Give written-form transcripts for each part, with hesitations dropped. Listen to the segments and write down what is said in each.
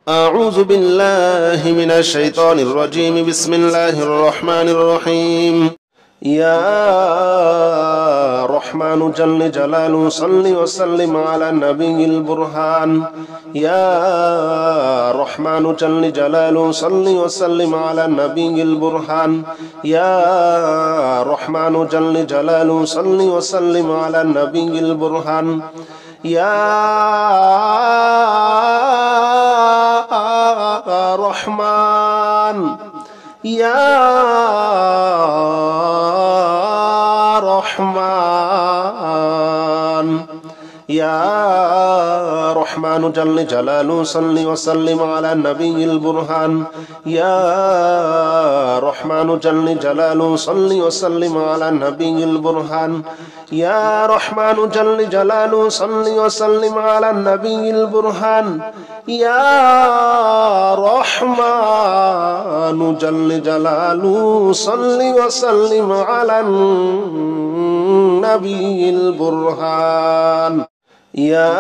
أعوذ بالله من الشيطان الرجيم. بسم الله الرحمن الرحيم. يا رحمن جل جلاله صل وسلم على النبي البرهان. يا رحمن جل جلاله صل وسلم على النبي البرهان. يا رحمن جل جلاله صل وسلم على النبي البرهان. يا رحمن يا رحمن يا رحمن جل جلاله صل وسلم على النبي البرهان. يا رحمن جل جلاله صل وسلم على النبي البرهان. يا رحمن جل جلاله صل وسلم على النبي البرهان. يا رحمن جل جلاله صل وسلم على النبي البرهان. يا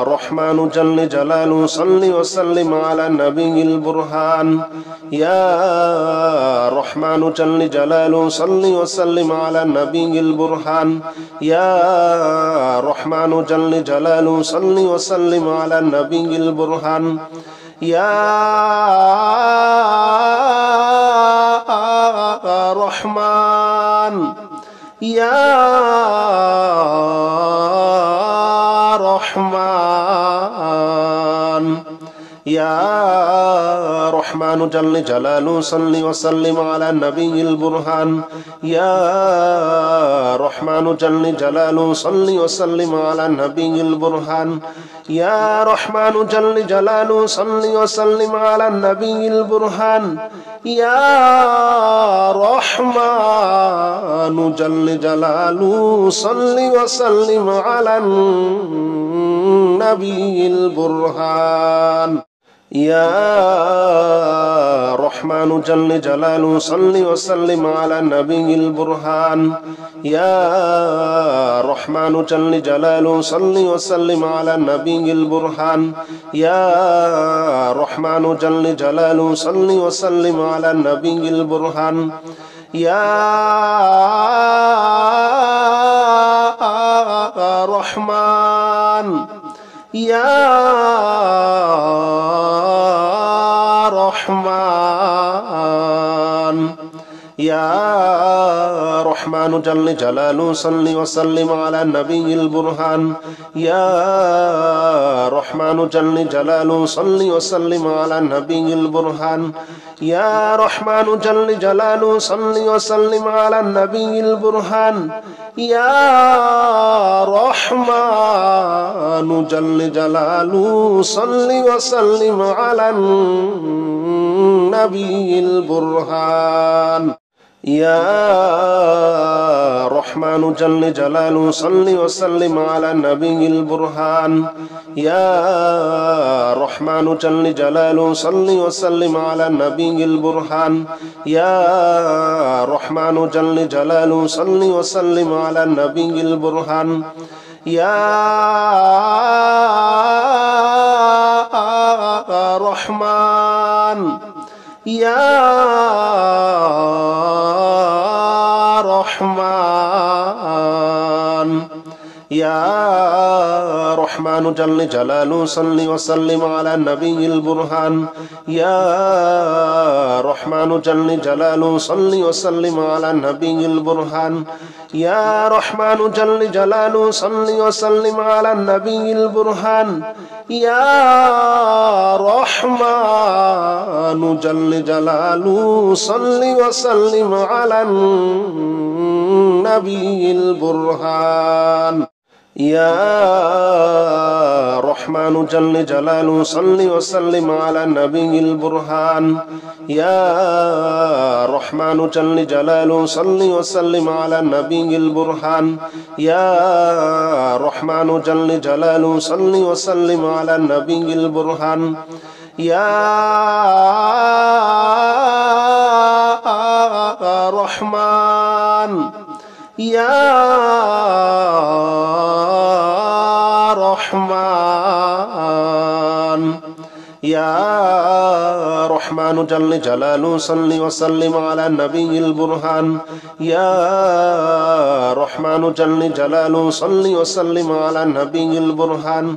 رحمن جل جلاله صل وسلم على النبي البرهان. يا رحمن جل جلاله صل وسلم على النبي البرهان. يا رحمن جل جلاله صل وسلم على النبي البرهان. يا رحمن يا رحمن يا رحمن جل جلاله صل وسلم على النبي البرهان. يا رحمن جل جلاله صل وسلم على النبي البرهان. يا رحمن جل جلاله صل وسلم على النبي البرهان. يا رحمن جل جلاله صل وسلم على النبي البرهان. يا رحمن جل جلاله صل وسلم على النبي البرهان. يا رحمن جل جلاله صل وسلم على النبي البرهان. يا رحمن جل جلاله صل وسلم على النبي البرهان. يا رحمن يا رحمن يا رحمن جل جلاله صل وسلم على النبي البرهان. يا رحمن جل جلاله صل وسلم على النبي البرهان. يا رحمن جل جلاله صل وسلم على النبي البرهان. يا رحمن جل جلاله صل وسلم على النبي البرهان. يا رحمن جل جلاله صل وسلم على النبي البرهان. يا رحمن جل جلاله صل وسلم على النبي البرهان. يا رحمن جل جلاله صل وسلم على النبي البرهان. يا رحمن يا رحمن يا رحمن جل جلاله صل وسلم على النبي البرهان. يا رحمن جل جلاله صل وسلم على النبي البرهان. يا رحمن جل جلاله صل وسلم على النبي البرهان. يا رحمن جل جلاله صل وسلم على النبي البرهان. يا رحمن جل جلاله صل وسلم على النبي البرهان. يا رحمن جل جلاله صل وسلم على النبي البرهان. يا رحمن جل جلاله صل وسلم على النبي البرهان. يا رحمن يا رحمن يا رحمن جل جلاله صل وسلم على النبي البرهان يا رحمن جل جلاله صل وسلم على النبي البرهان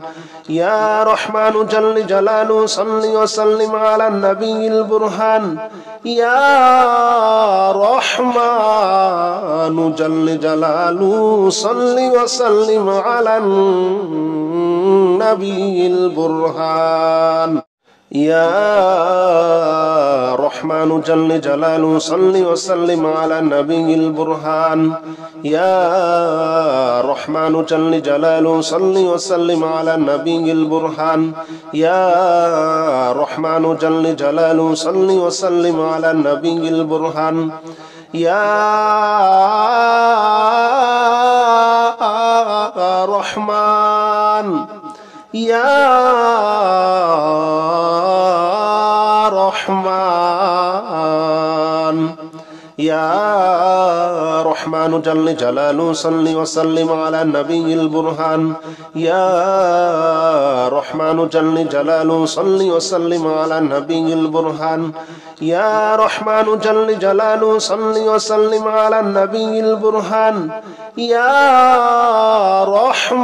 يا رحمن جل جلاله صل وسلم على النبي البرهان يا رحمن جل جلاله صل وسلم على النبي البرهان يا رحمن جل جلاله صل وسلم على النبي البرهان يا رحمن جل جلاله صل وسلم على النبي البرهان يا رحمن جل جلاله صل وسلم على النبي البرهان يا رحمن يا رحمن يا رحمن جل جلاله صل وسلم على النبي البرهان يا رحمن جل جلاله صل وسلم على النبي البرهان يا رحمن جل جلاله صل وسلم على النبي البرهان يا رحمن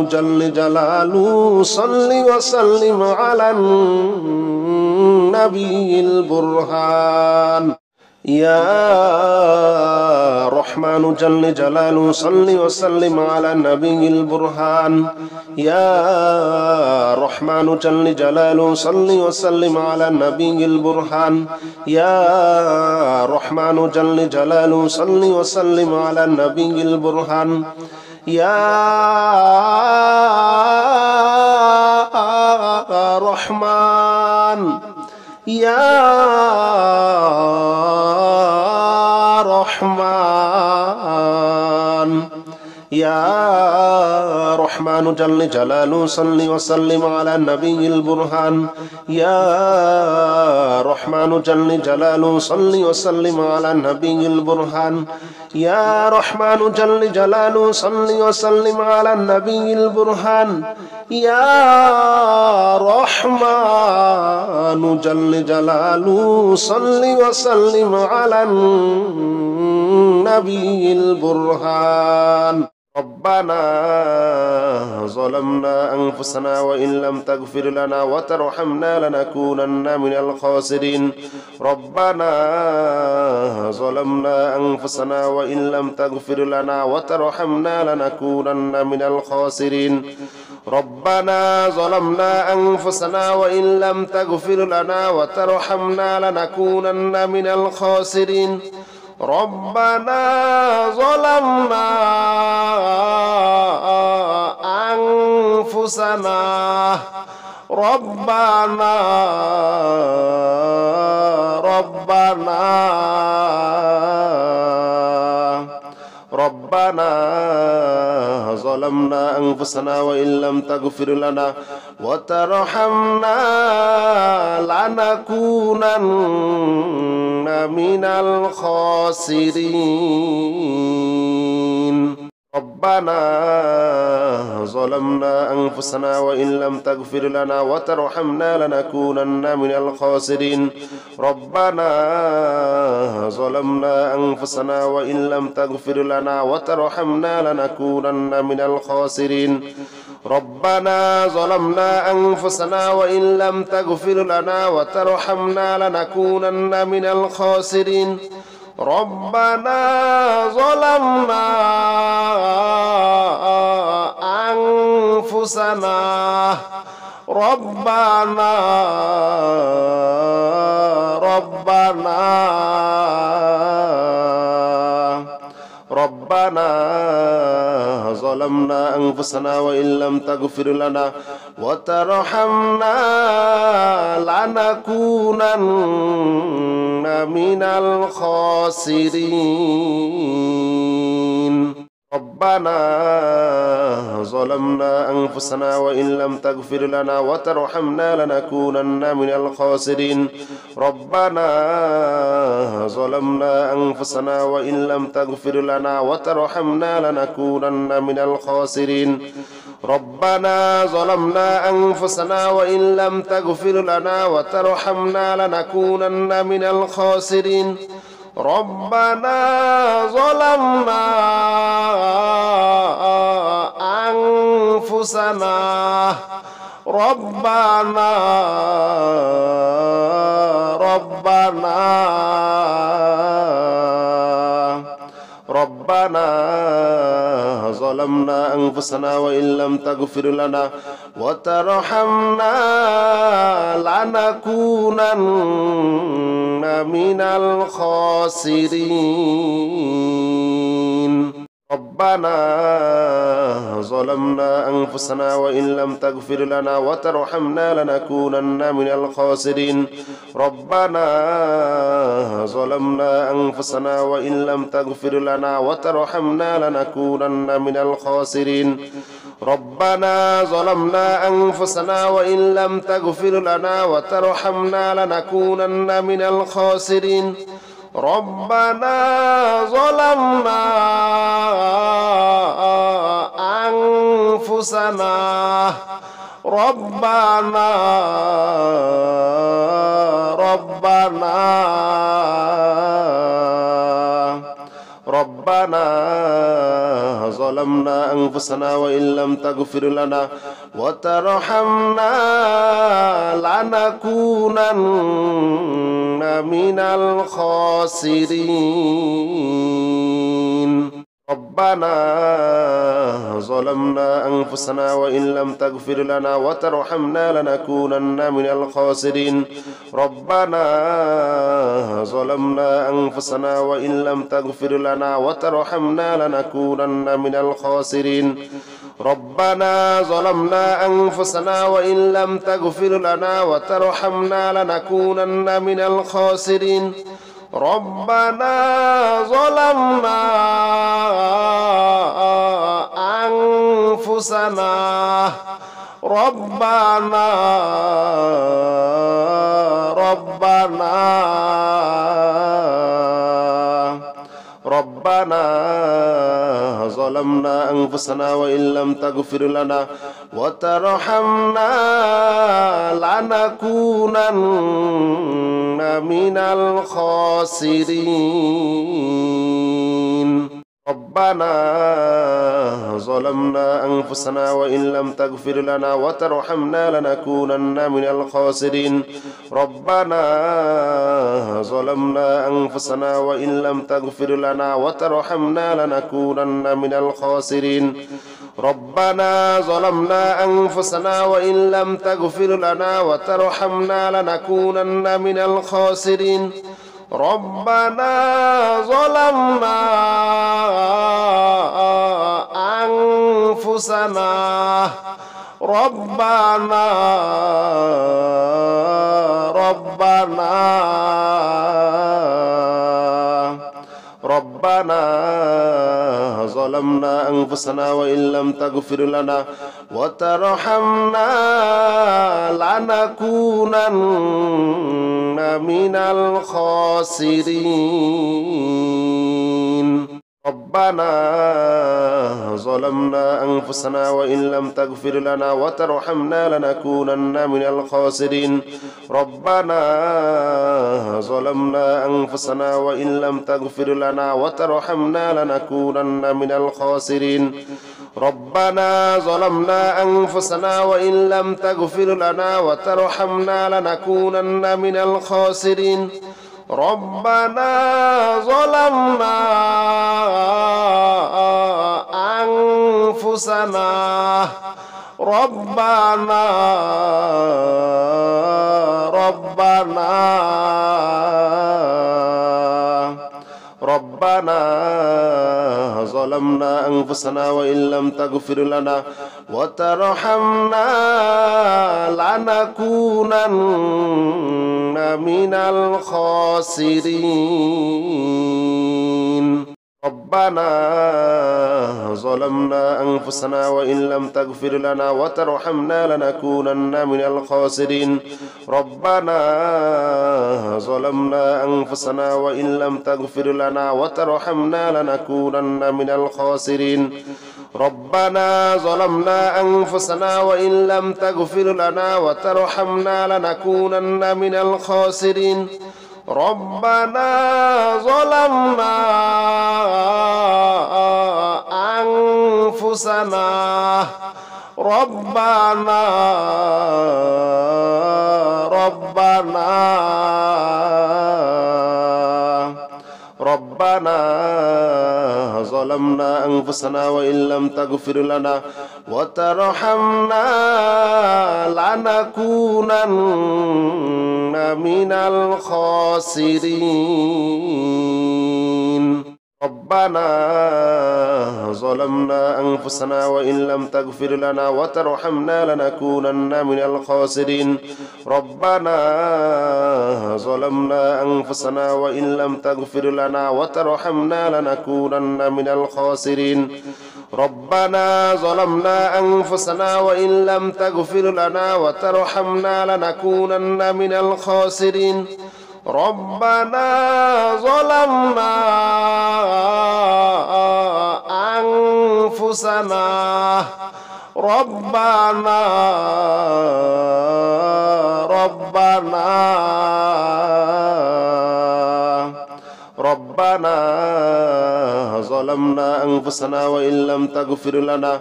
جل جلاله صل وسلم على النبي البرهان يا رحمن جل جلاله صل وسلم على النبي البرهان يا رحمن جل جلاله صل وسلم على النبي البرهان يا رحمن جل جلاله صل وسلم على النبي البرهان يا رحمن يا رحمن يا رحمن جل جلاله صل وسلم على النبي البرهان يا رحمن جل جلاله صل وسلم على النبي البرهان يا رحمن جل جلاله صل وسلم على النبي البرهان يا رحمن جل جلاله صل وسلم على النبي البرهان ربنا ظلمنا أنفسنا وإن لم تغفر لنا وترحمنا لنكونن من الخاسرين ربنا ظلمنا أنفسنا وإن لم تغفر لنا وترحمنا لنكونن من الخاسرين ربنا ظلمنا أنفسنا وإن لم تغفر لنا وترحمنا لنكونن من الخاسرين ربنا ظلمنا أنفسنا ربنا ظلمنا أنفسنا وإن لم تغفر لنا وترحمنا لنكونن من الخاسرين ربنا ظلمنا أنفسنا وإن لم تغفر لنا وترحمنا لنكونن من الخاسرين ربنا ظلمنا أنفسنا وإن لم تغفر لنا وترحمنا لنكونن من الخاسرين ربنا ظلمنا أنفسنا وإن لم تغفر لنا وترحمنا لنكونن من الخاسرين ربنا ظلمنا أنفسنا ربنا ظلمنا أنفسنا وإن لم تغفر لنا وترحمنا لنكونن من الخاسرين ربنا ظلمنا أنفسنا وإن لم تغفر لنا وترحمنا لنكونن من الخاسرين ربنا ظلمنا أنفسنا وإن لم تغفر لنا وترحمنا لنكونن من الخاسرين ربنا ظلمنا أنفسنا وإن لم تغفر لنا وترحمنا لنكونن من الخاسرين ربنا ظلمنا أنفسنا ربنا ظلمنا أنفسنا وإن لم تغفر لنا وترحمنا لنكونن من الخاسرين ربنا ظلمنا أنفسنا وإن لم تغفر لنا وترحمنا لنكونن من الخاسرين ربنا ظلمنا أنفسنا وإن لم تغفر لنا وترحمنا لنكونن من الخاسرين ربنا ظلمنا أنفسنا وإن لم تغفر لنا وترحمنا لنكونن من الخاسرين ربنا ظلمنا أنفسنا ربنا ظلمنا أنفسنا وإن لم تغفر لنا وترحمنا لنكونن من الخاسرين ربنا ظلمنا أنفسنا وإن لم تغفر لنا وترحمنا لنكونن من الخاسرين ربنا ظلمنا أنفسنا وإن لم تغفر لنا وترحمنا لنكونن من الخاسرين ربنا ظلمنا أنفسنا وإن لم تغفر لنا وترحمنا لنكونن من الخاسرين ربنا ظلمنا أنفسنا ربنا ظلمنا أنفسنا وإن لم تغفر لنا وترحمنا لنكونن من الخاسرين ربنا ظلمنا أنفسنا وإن لم تغفر لنا وترحمنا لنكونن من الخاسرين ربنا ظلمنا أنفسنا وإن لم تغفر لنا وترحمنا لنكونن من الخاسرين ربنا ظلمنا أنفسنا وإن لم تغفر لنا وترحمنا لنكونن من الخاسرين ربنا ظلمنا أنفسنا ربنا ظلمنا أنفسنا وإن لم تغفر لنا وترحمنا لنكونن من الخاسرين ربنا ظلمنا أنفسنا وإن لم تغفر لنا وترحمنا لنكونن من الخاسرين ربنا ظلمنا أنفسنا وإن لم تغفر لنا وترحمنا لنكونن من الخاسرين ربنا ظلمنا أنفسنا وإن لم تغفر لنا وترحمنا لنكونن من الخاسرين ربنا ظلمنا أنفسنا ربنا ظلمنا أنفسنا وإن لم تغفر لنا وترحمنا لنكونن من الخاسرين ربنا ظلمنا أنفسنا وإن لم تغفر لنا وترحمنا لنكونن من الخاسرين ربنا ظلمنا أنفسنا وإن لم تغفر لنا وترحمنا لنكونن من الخاسرين ربنا ظلمنا أنفسنا وإن لم تغفر لنا وترحمنا لنكونن من الخاسرين ربنا ظلمنا أنفسنا ربنا ظلمنا أنفسنا وإن لم تغفر لنا وترحمنا لنكونن من الخاسرين ربنا ظلمنا أنفسنا وإن لم تغفر لنا وترحمنا لنكونن من الخاسرين ربنا ظلمنا أنفسنا وإن لم تغفر لنا وترحمنا لنكونن من الخاسرين ربنا ظلمنا أنفسنا وإن لم تغفر لنا وترحمنا لنكونن من الخاسرين ربنا ظلمنا أنفسنا ربنا ظلمنا أنفسنا وإن لم تغفر لنا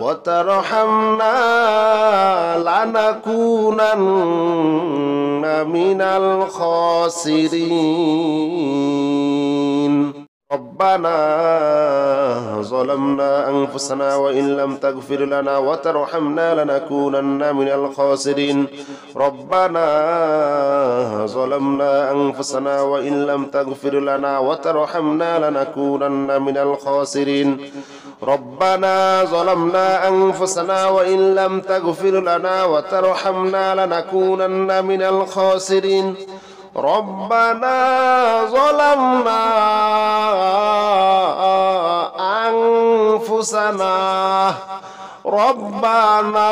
وترحمنا لنكونن من الخاسرين ربنا ظلمنا أنفسنا وإن لم تغفر لنا وترحمنا لنكونن من الخاسرين ربنا ظلمنا أنفسنا وإن لم تغفر لنا وترحمنا لنكونن من الخاسرين ربنا ظلمنا أنفسنا وإن لم تغفر لنا وترحمنا لنكونن من الخاسرين ربنا ظلمنا أنفسنا ربنا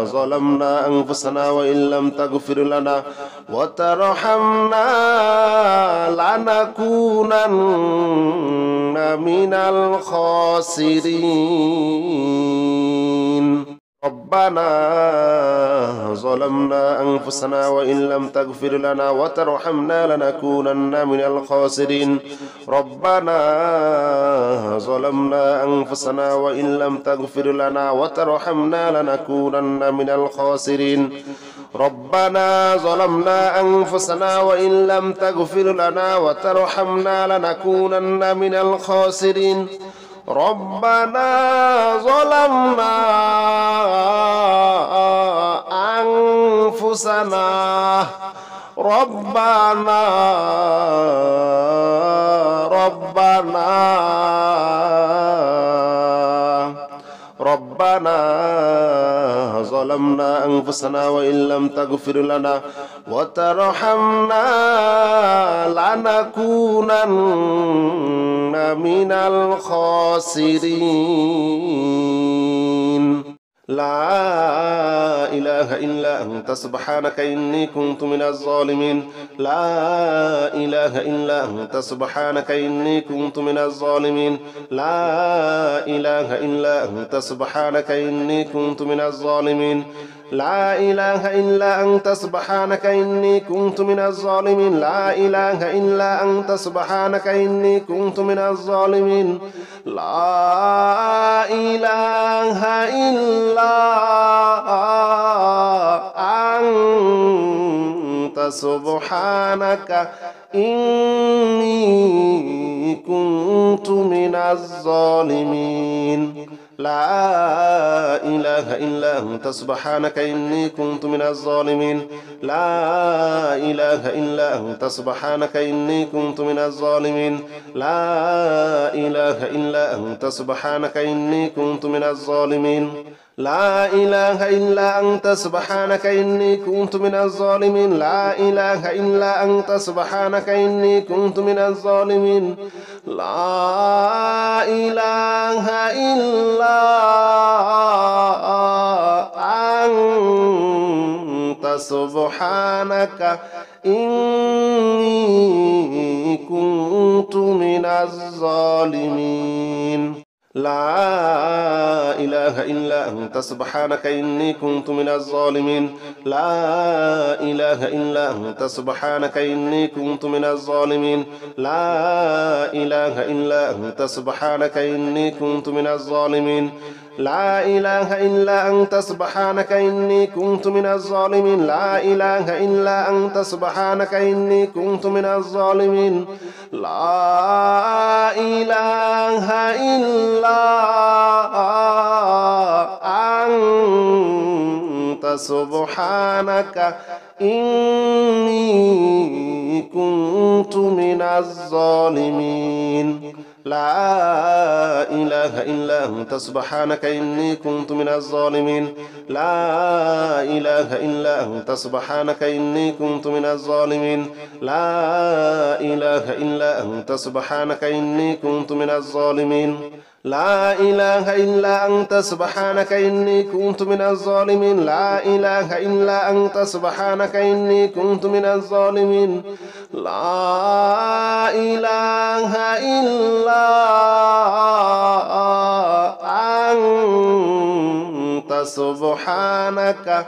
ظلمنا أنفسنا وإن لم تغفر لنا وترحمنا لنكونن من الخاسرين ربنا ظلمنا أنفسنا وإن لم تغفر لنا وترحمنا لنكونن من الخاسرين ربنا ظلمنا أنفسنا وإن لم تغفر لنا وترحمنا لنكونن من الخاسرين ربنا ظلمنا أنفسنا وإن لم تغفر لنا وترحمنا لنكونن من الخاسرين ربنا ظلمنا أنفسنا ربنا ظلمنا أنفسنا وإن لم تغفر لنا وترحمنا لنكونن من الخاسرين لا إله إلا أنت سبحانك إني كنت من الظالمين لا إله إلا أنت سبحانك إني كنت من الظالمين لا إله إلا أنت سبحانك إني كنت من الظالمين لا إله إلا أنت سبحانك إني كنت من الظالمين لا إله إلا أنت سبحانك إني كنت من الظالمين لا إله إلا أنت سبحانك إني كنت من الظالمين لا إله إلا أنت سبحانك إني كنت من الظالمين لا إله إلا أنت سبحانك إني كنت من الظالمين لا إله إلا أنت سبحانك إني كنت من الظالمين لا إله إلا أنت سبحانك إني كنت من الظالمين لا إله إلا أنت سبحانك إني كنت من الظالمين لا إله إلا أنت سبحانك إني كنت من الظالمين لا إله إلا أنت سبحانك إني كنت من الظالمين لا إله إلا أنت سبحانك إني كنت من الظالمين لا إله إلا أنت سبحانك إني كنت من الظالمين لا إله إلا أنت سبحانك إني كنت من الظالمين لا إله إلا أنت سبحانك إني كنت من الظالمين لا إله إلا أنت سبحانك إني كنت من الظالمين لا إله إلا أنت سبحانك إني كنت من الظالمين لا إله إلا أنت سبحانك إني كنت من الظالمين لا إله إلا أنت سبحانك إني كنت من الظالمين لا إله إلا أنت سبحانك إني كنت من الظالمين لا إله إلا أنت سبحانك إني كنت من الظالمين لا إله إلا أنت سبحانك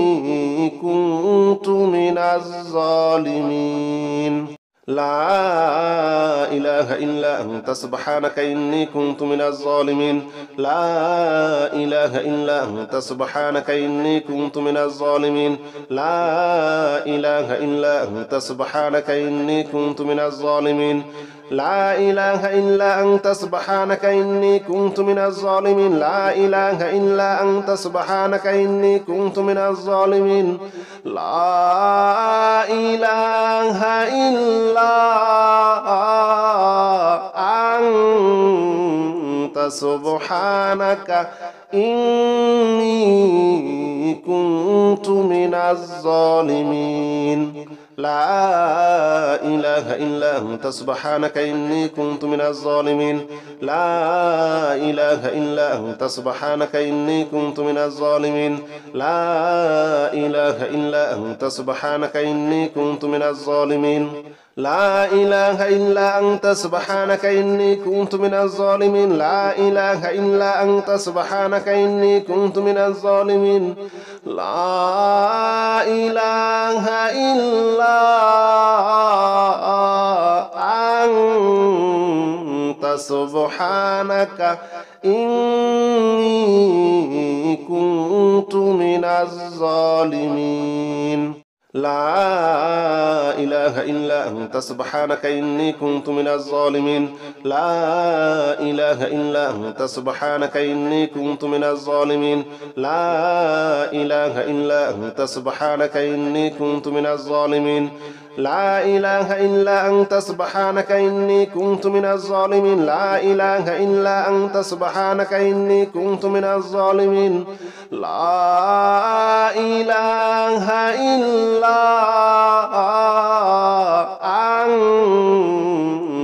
إني كنت من الظالمين لا إله إلا أنت سبحانك إني كنت من الظالمين لا إله إلا أنت سبحانك إني كنت من الظالمين لا إله إلا أنت سبحانك إني كنت من الظالمين لا إله إلا أنت سبحانك إني كنت من الظالمين لا إله إلا أنت سبحانك إني كنت من الظالمين لا إله إلا أنت سبحانك إني كنت من الظالمين لا إله إلا أنت سبحانك إني كنت من الظالمين لا إله إلا أنت سبحانك إني كنت من الظالمين لا إله إلا أنت سبحانك إني كنت من الظالمين لا إله إلا أنت سبحانك إني كنت من الظالمين لا إله إلا أنت سبحانك إني كنت من الظالمين لا إله إلا أنت سبحانك إني كنت من الظالمين لا إله إلا أنت سبحانك إني كنت من الظالمين لا إله إلا أنت سبحانك إني كنت من الظالمين لا إله إلا أنت سبحانك إني كنت من الظالمين لا إله إلا أنت سبحانك إني كنت من الظالمين لا إله إلا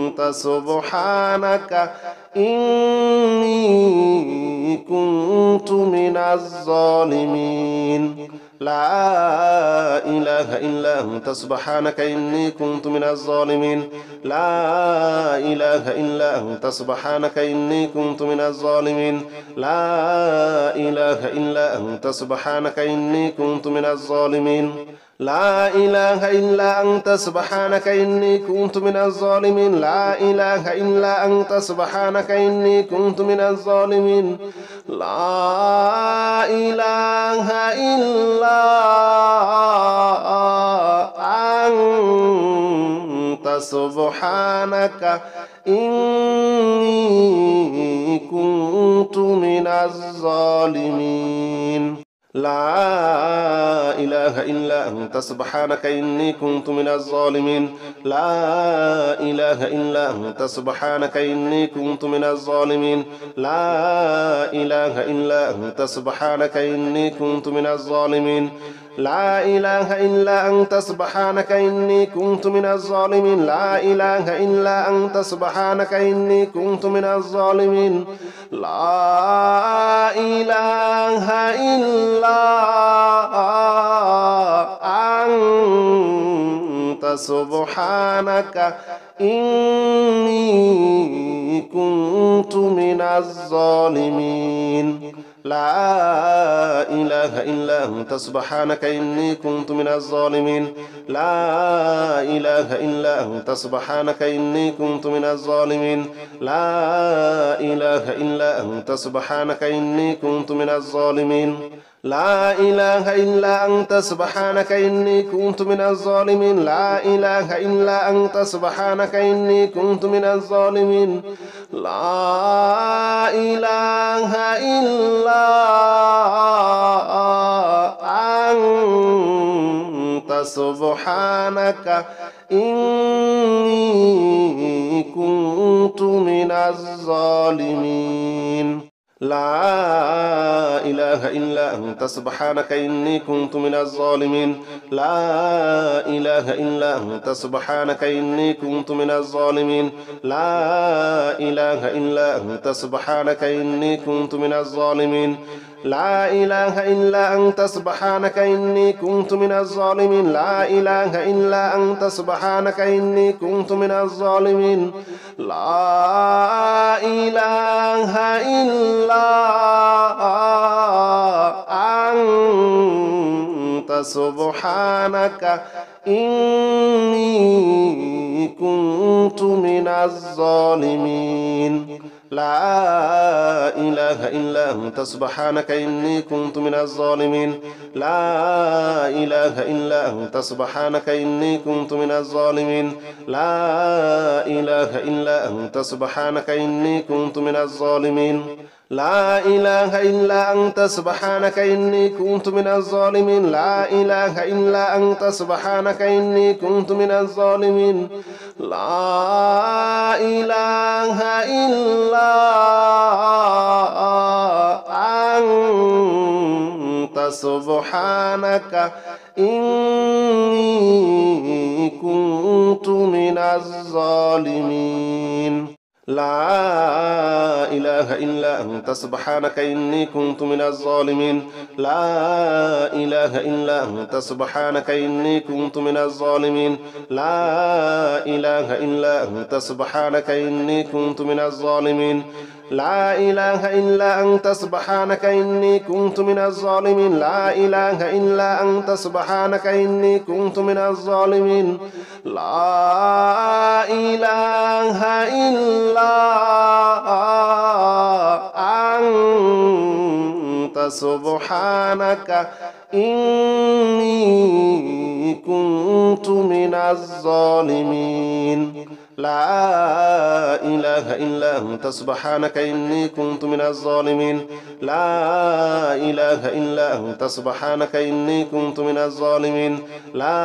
أنت سبحانك إني كنت من الظالمين لا إله إلا أنت سبحانك إني كنت من الظالمين لا إله إلا أنت سبحانك إني كنت من الظالمين لا إله إلا أنت سبحانك إني كنت من الظالمين لا إله إلا أنت سبحانك إني كنت من الظالمين لا إله إلا أنت سبحانك إني كنت من الظالمين لا إله إلا أنت سبحانك إني كنت من الظالمين لا إله إلا أنت سبحانك إني كنت من الظالمين لا إله إلا أنت سبحانك إني كنت من الظالمين لا إله إلا أنت سبحانك إني كنت من الظالمين لا إله إلا أنت سبحانك إني كنت من الظالمين لا إله إلا أنت سبحانك إني كنت من الظالمين لا إله إلا أنت سبحانك إني كنت من الظالمين لا إله إلا أنت سبحانك إني كنت من الظالمين لا إله إلا أنت سبحانك إني كنت من الظالمين لا إله إلا أنت سبحانك إني كنت من الظالمين لا إله إلا أنت سبحانك إني كنت من الظالمين لا إله إلا أنت سبحانك إني كنت من الظالمين لا إله إلا أنت سبحانك إني كنت من الظالمين لا إله إلا أنت سبحانك إني كنت من الظالمين لا إله إلا أنت سبحانك إني كنت من الظالمين لا إله إلا أنت سبحانك إني كنت من الظالمين لا إله إلا أنت سبحانك إني كنت من الظالمين لا إله إلا أنت سبحانك إني كنت من الظالمين لا إله إلا أنت سبحانك إني كنت من الظالمين لا إله إلا أنت سبحانك إني كنت من الظالمين لا إله إلا أنت سبحانك إني كنت من الظالمين لا إله إلا أنت سبحانك إني كنت من الظالمين لا إله إلا أنت سبحانك إني كنت من الظالمين لا إله إلا أنت سبحانك إني كنت من الظالمين لا إله إلا أنت سبحانك إني كنت من الظالمين لا إله إلا أنت سبحانك إني كنت من الظالمين لا إله إلا أنت سبحانك إني كنت من الظالمين لا إله إلا أنت سبحانك إني كنت من الظالمين لا إله إلا أنت سبحانك إني كنت من الظالمين لا إله إلا أنت سبحانك إني كنت من الظالمين لا إله إلا أنت سبحانك إني كنت من الظالمين لا إله إلا أنت سبحانك إني كنت من الظالمين لا إله إلا أنت سبحانك إني كنت من الظالمين لا إله إلا أنت سبحانك إني كنت من الظالمين لا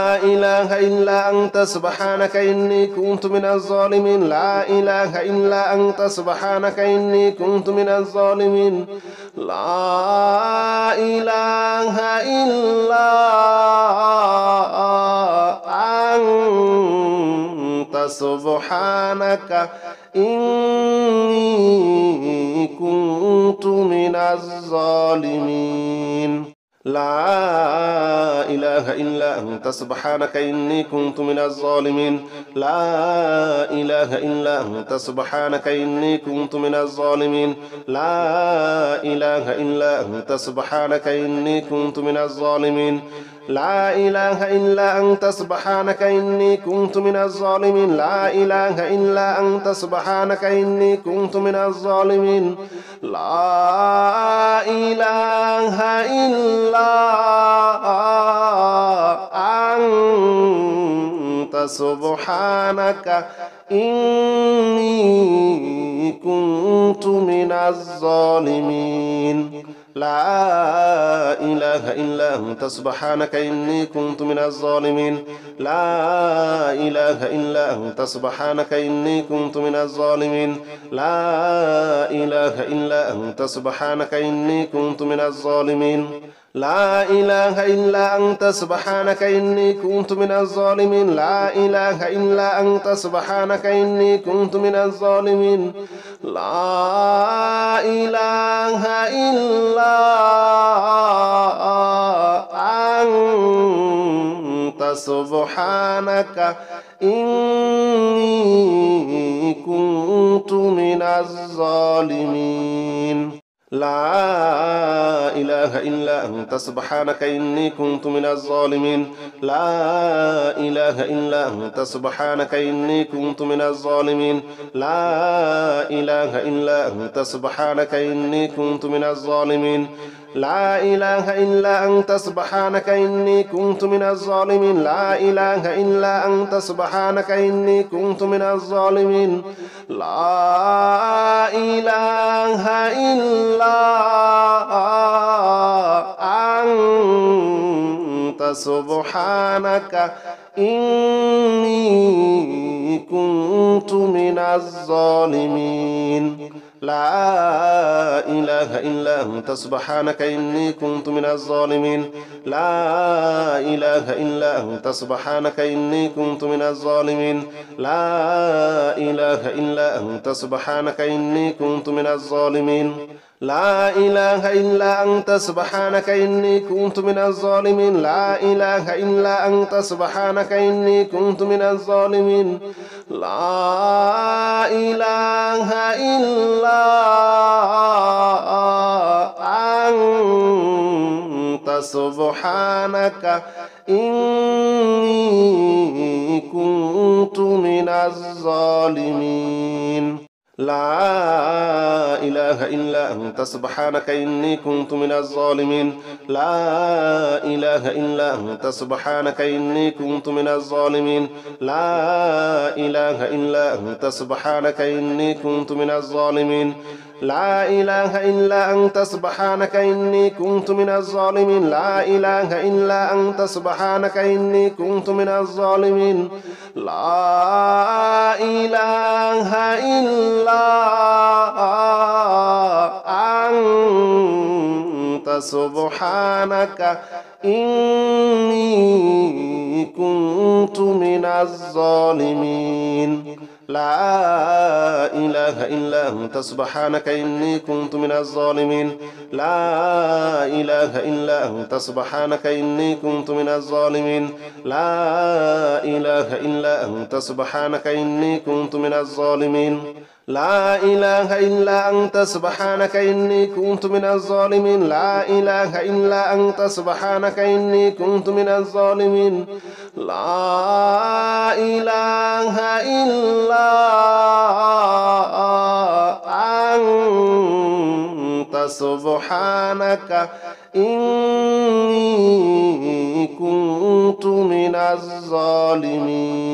إله إلا أنت سبحانك إني كنت من الظالمين لا إله إلا أنت سبحانك إني كنت من الظالمين لا إله إلا أنت سبحانك إني كنت من الظالمين لا إله إلا أنت سبحانك إني كنت من الظالمين لا إله إلا أنت سبحانك إني كنت من الظالمين لا إله إلا أنت سبحانك إني كنت من الظالمين لا إله إلا أنت سبحانك إني كنت من الظالمين لا إله إلا أنت سبحانك إني كنت من الظالمين لا إله إلا أنت سبحانك إني كنت من الظالمين لا إله إلا أنت سبحانك إني كنت من الظالمين لا إله إلا أنت سبحانك إني كنت من الظالمين لا إله إلا أنت سبحانك إني كنت من الظالمين لا إله إلا أنت سبحانك إني كنت من الظالمين لا إله إلا أنت سبحانك إني كنت من الظالمين لا إله إلا أنت سبحانك إني كنت من الظالمين لا إله إلا أنت سبحانك إني كنت من الظالمين لا إله إلا أنت سبحانك إني كنت من الظالمين لا إله إلا أنت سبحانك إني كنت من الظالمين لا إله إلا أنت سبحانك إني كنت من الظالمين لا إله إلا أنت سبحانك إني كنت من الظالمين لا إله إلا أنت سبحانك إني كنت من الظالمين لا إله إلا أنت سبحانك إني كنت من الظالمين لا إله إلا أنت سبحانك إني كنت من الظالمين لا إله إلا أنت سبحانك إني كنت من الظالمين لا إله إلا أنت سبحانك إني كنت من الظالمين لا إله إلا أنت سبحانك إني كنت من الظالمين لا إله إلا أنت سبحانك إني كنت من الظالمين لا إله إلا أنت سبحانك إني كنت من الظالمين لا إله إلا أنت سبحانك إني كنت من الظالمين لا إله إلا أنت سبحانك إني كنت من الظالمين لا إله إلا أنت سبحانك إني كنت من الظالمين لا إله إلا أنت سبحانك إني كنت من الظالمين لا إله إلا أنت سبحانك إني كنت من الظالمين لا إله إلا أنت سبحانك إني كنت من الظالمين لا إله إلا أنت سبحانك إني كنت من الظالمين لا إله إلا أنت سبحانك إني كنت من الظالمين لا إله إلا أنت سبحانك إني كنت من الظالمين لا إله إلا أنت سبحانك إني كنت من الظالمين لا إله إلا أنت سبحانك إني كنت من الظالمين لا إله إلا أنت سبحانك إني كنت من الظالمين.